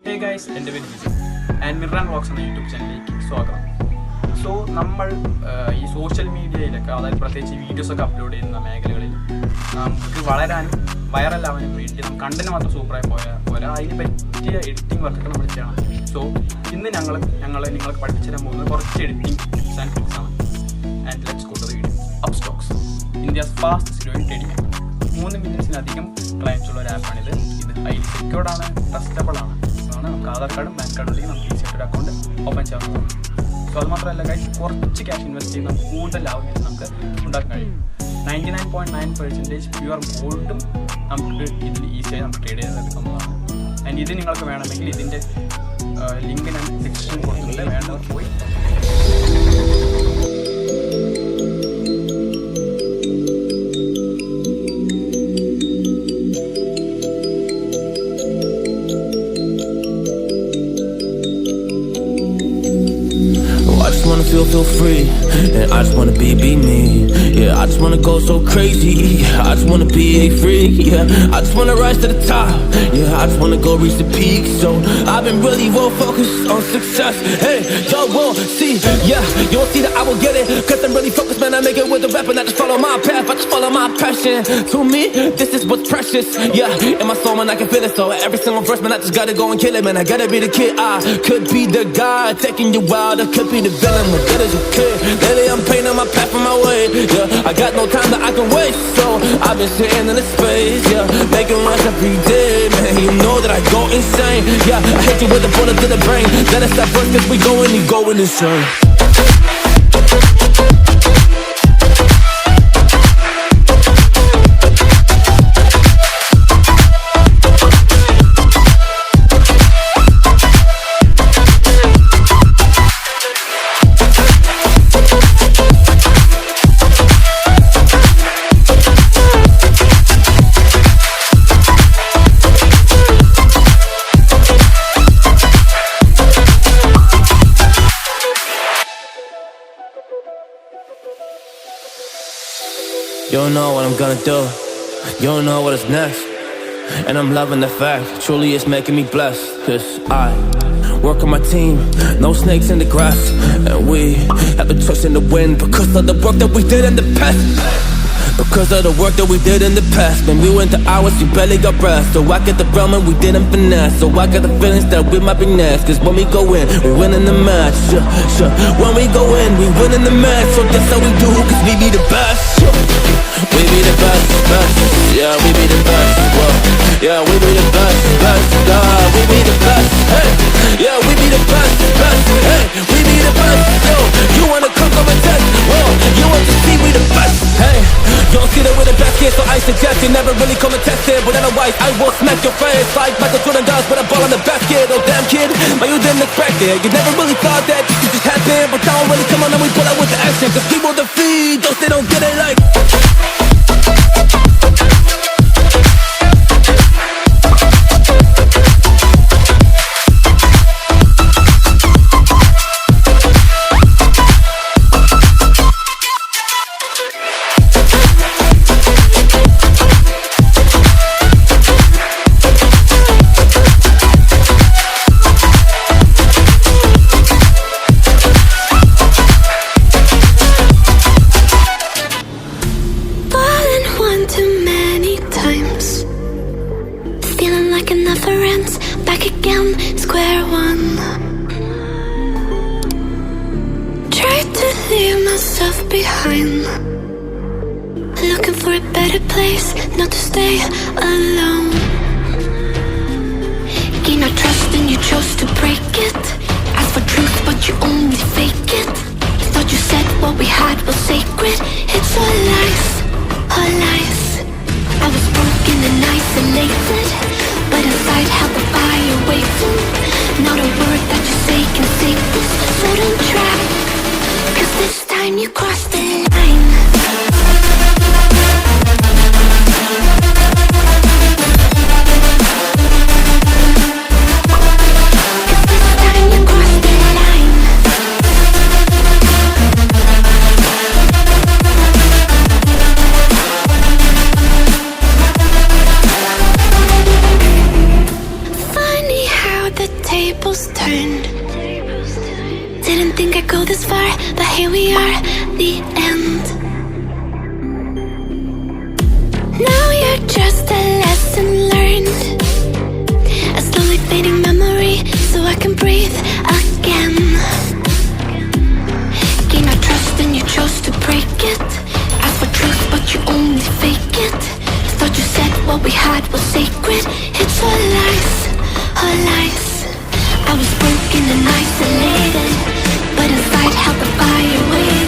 Hey guys, എൻ്റെ പേര് Jiju and mirror and vlogs എന്ന യൂട്യൂബ് ചാനലിലേക്ക് സ്വാഗതം. സോ നമ്മൾ ഈ സോഷ്യൽ മീഡിയയിലൊക്കെ, അതായത് പ്രത്യേകിച്ച് വീഡിയോസൊക്കെ അപ്ലോഡ് ചെയ്യുന്ന മേഖലകളിൽ നമുക്ക് വളരാനും വൈറലാവാനും വേണ്ടി കണ്ടന്റ് മാത്രം സൂപ്പറായി പോരാ അതിന് പറ്റിയ എഡിറ്റിംഗ് വർക്കൊക്കെ നമ്മൾ ചെയ്യണം. സോ ഇന്ന് ഞങ്ങൾ നിങ്ങൾക്ക് പഠിപ്പിച്ചു തരാൻ പോകുന്നത് കുറച്ച് എഡിറ്റിംഗ് ടിപ്സ് ആൻഡ് ട്രിക്സ് ആണ്. And let's go to the video. Upstox, India's fastest growing trading app. 3 മില്യൺസിലധികം ക്ലയൻസ് ഉള്ള ഒരു ആപ്പാണിത്. ഇത് ഹൈലി സെക്യൂർഡ് ആണ്, ട്രസ്റ്റബിൾ ആണ്. നമുക്ക് ആധാർ കാർഡും പാൻ കാർഡും ഉണ്ടെങ്കിൽ നമുക്ക് ഈസി ആയിട്ട് ഒരു അക്കൗണ്ട് ഓപ്പൺ ചെയ്യാവുന്നതാണ്. സോ അത് മാത്രമല്ല ഗൈസ്, കുറച്ച് ക്യാഷ് ഇൻവെസ്റ്റ് ചെയ്ത് നമുക്ക് കൂടുതൽ ലാഭം നമുക്ക് ഉണ്ടാക്കാൻ കഴിയും. 99.9% പ്യുവർ ഗോൾഡും നമുക്ക് ഇതിൽ ഈസിയായി നമുക്ക് ട്രേഡ് ചെയ്തെടുക്കുന്നതാണ്. ആൻഡ് ഇത് നിങ്ങൾക്ക് വേണമെങ്കിൽ ഇതിൻ്റെ ലിങ്ക് ഞാൻ ഡിസ്ക്രിപ്ഷനിൽ കൊടുത്തിട്ടുണ്ട്, വേണ്ടവർ പോയി. Feel free, and I just wanna be me. Yeah, I just wanna go so crazy. I just wanna be a freak. Yeah, I just wanna rise to the top. Yeah, I just wanna go reach the peak. So I've been really well focused on success. Hey, y'all won't see. Yeah, you won't see that I will get it, 'cause I'm really focused, man. I make it with the rap and I just follow my path. I just follow my passion. To me, this is what's precious. Yeah, in my soul, man, I can feel it. So every single verse, man, I just gotta go and kill it, man. I gotta be the kid. I could be the guy taking you wild. I could be the villain. Good as a kid. Lately I'm painting my path on my way. Yeah, I got no time that I can waste. So I've been sitting in the space. Yeah, making runs every day. Man, you know that I go insane. Yeah, I hit you with a bullet to the brain. Let us stop first, 'cause we going insane. You don't know what I'm gonna do. You don't know what is next. And I'm loving the fact, truly it's making me blessed. 'Cause I work on my team, no snakes in the grass. And we have a trust in the wind because of the work that we did in the past. Because of the work that we did in the past. When we went to hours, we barely got rest. So I get the realm and we didn't finesse. So I got the feelings that we might be next. 'Cause when we go in, we win in the match. When we go in, we win in the match. So that's how we do, 'cause we be the best. We be the best. Yeah, we be the best. Whoa. Yeah, we be the best. God, we be the best. Hey, yeah, we be the best. Hey, we be the best. Yo, you wanna come and test? Whoa, you want to see we the best? Hey, you don't see that we're the best here, so I suggest you never really come and test it. But otherwise, I will smack your face like Michael Jordan does with a ball on the basket. Oh damn kid, but you didn't expect it. You never really thought that this could just happen. But now really come on and we pull out with the action. 'Cause people defeat those they don't get it like. Back again, square one. Try to leave myself behind, looking for a better place, not to stay alone. Gain our trust and you chose to break it. Ask for truth but you only fake it. Thought you said what we had was sacred. It's all lies, all lies. I was broken and isolated, but inside held the fire waiting. Not a word that you say can save this. So don't try, 'cause this time you crossed the line. tables turned. Didn't think I'd go this far, but here we are, the end. Now you're just a lesson learned, a slowly fading memory, so I can breathe again. Gained my trust and you chose to break it. Asked for truth but you only fake it. Thought you said what we had was sacred. It's all lies, all lies. I was broken and isolated, but inside held the fire waiting.